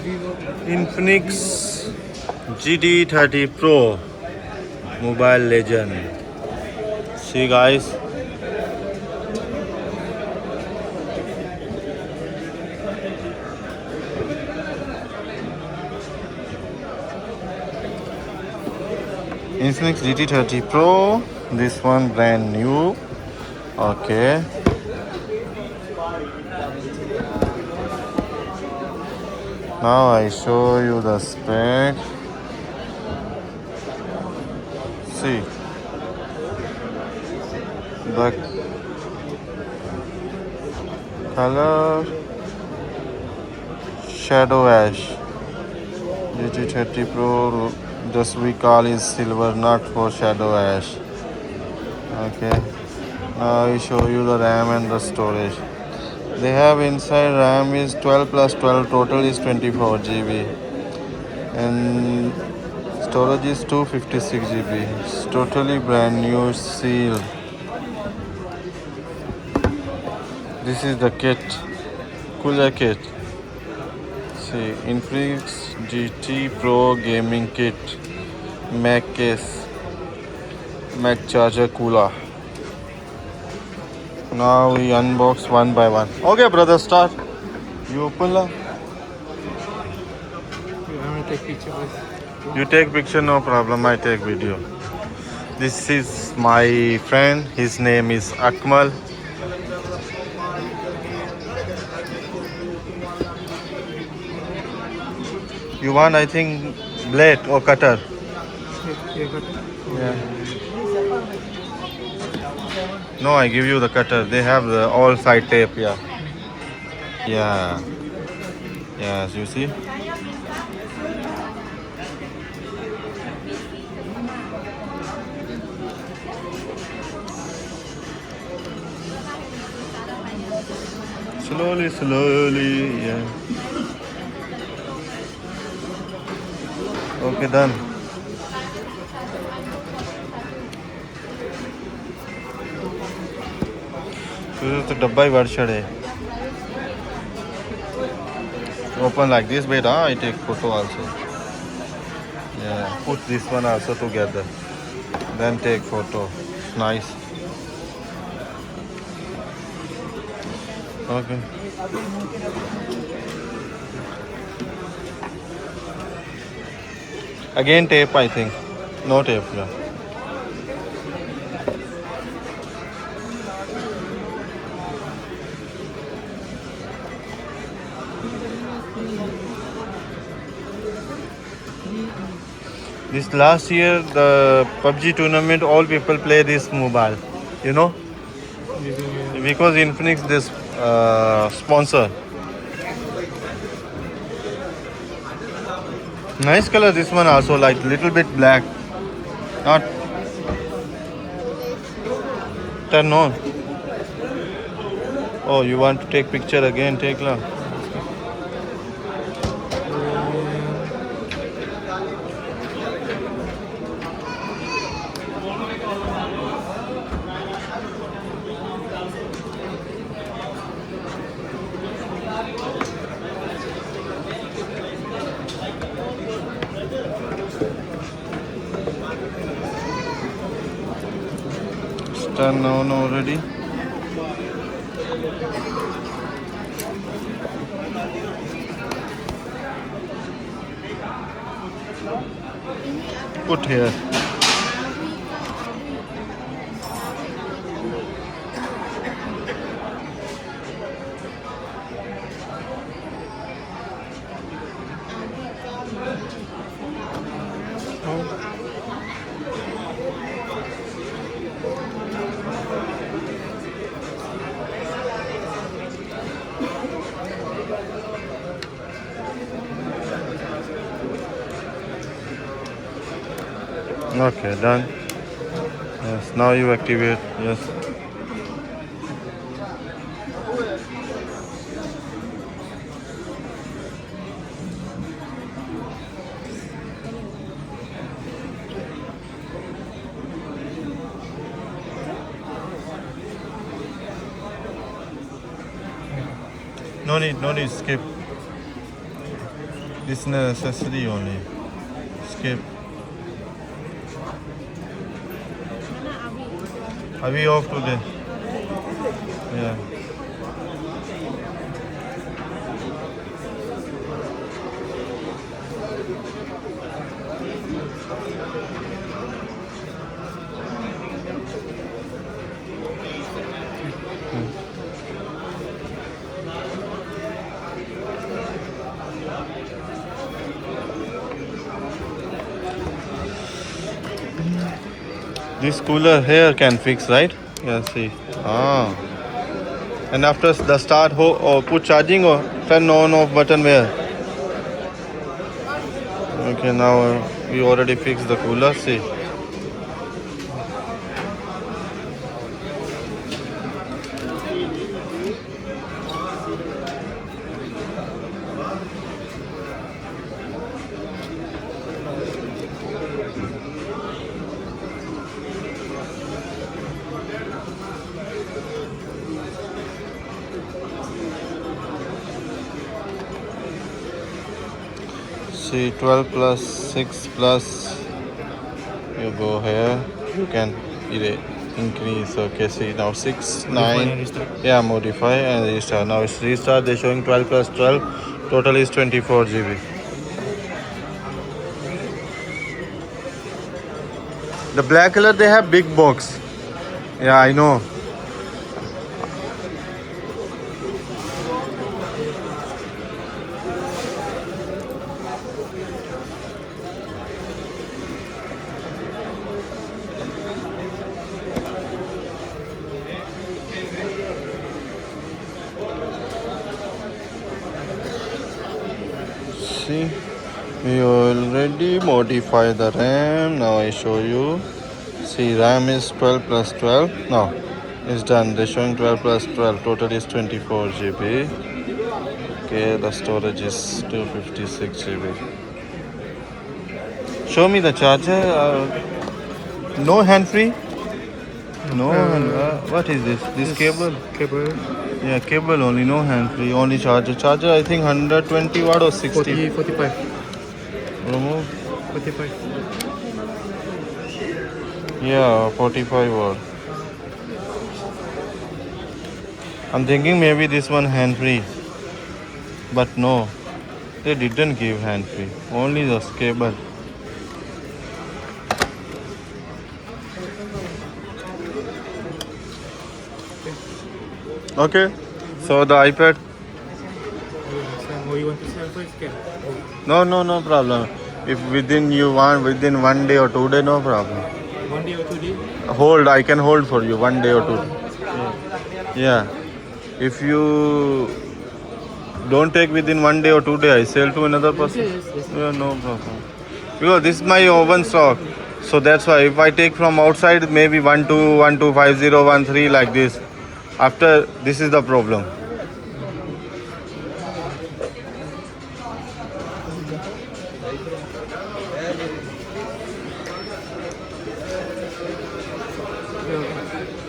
Infinix GT 30 Pro Mobile Legend. See guys, Infinix GT 30 Pro. This one brand new. Okay. Now I show you the spec. See the color shadow ash. GT 30 Pro, just we call is silver, not for shadow ash. Okay. Now I show you the RAM and the storage. They have inside RAM is 12 plus 12, total is 24 GB, and storage is 256 GB. It's totally brand new seal. This is the kit, cooler kit. See, Infinix GT Pro gaming kit, Mac case, Mac charger cooler. Now we unbox one by one. Okay, brother, start. You open la. You take picture, no problem. I take video. This is my friend. His name is Akmal. You want, I think, blade or cutter? Yeah. No, I give you the cutter. They have the all side tape. Yeah. Yeah. Yes, you see. Slowly, slowly. Yeah. Okay, done. तो डब्बा ही word है. Open like this, wait, I take photo also. Yeah, put this one also together. Then take photo. Nice. Okay. Again tape, I think. No tape, yeah. This last year, the PUBG tournament, all people play this mobile, you know, because Infinix this sponsor. Nice color, this one also, like little bit black, not turn on. Oh, you want to take picture again? Take la. Turn on already. Put here. Okay, done. Yes, now you activate. Yes. No need, skip. This necessary only. Skip. Are we off today? Yeah. This cooler here can fix, right? Yeah, see. Ah. And after the start, put charging or turn on off button where? Okay, now we already fixed the cooler. See. See, 12 plus 6 plus. You go here. You can increase. Okay, see now 6, 9. Yeah, modify and restart. Now it's restart. They're showing 12 plus 12. Total is 24 GB. The black color they have big box. Yeah, I know. See, we already modify the RAM. Now I show you. See, RAM is 12 plus 12. No, it's done. They're showing 12 plus 12. Total is 24 GB. Okay, the storage is 256 GB. Show me the charger. No hand free. No, what is this? This cable? Cable. Yeah, cable only, no hand free, only charger. Charger, I think 120 watt or 60. 45. Remove. 45. Yeah, 45 watt. I'm thinking maybe this one hand free, but no, they didn't give hand free. Only the cable. Okay, so the iPad. So you want to sell first? No problem. If within 1 day or 2 day, no problem. 1 day or 2 days? Hold, I can hold for you 1 day or 2 days. Yeah. If you don't take within 1 day or 2 days, I sell to another person. Yes. Yeah, no problem. Because this is my oven stock. So that's why if I take from outside, maybe 125013 like this. After this is the problem.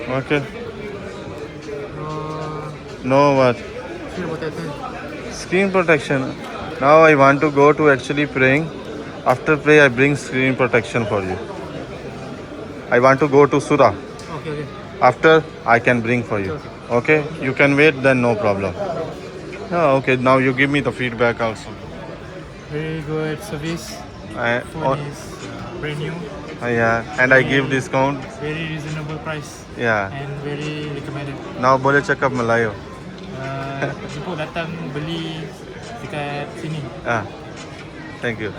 Okay. No what? Screen protection. Now I want to go to actually praying. After pray I bring screen protection for you. I want to go to Surah. Okay. After I can bring for you. Okay? You can wait, then no problem. Okay, now you give me the feedback also. Very good service. Phone is brand new. Yeah, and I give discount. Very reasonable price. Yeah. And very recommended. Now boleh cakap Melayu. Jemput datang beli dekat sini. Thank you.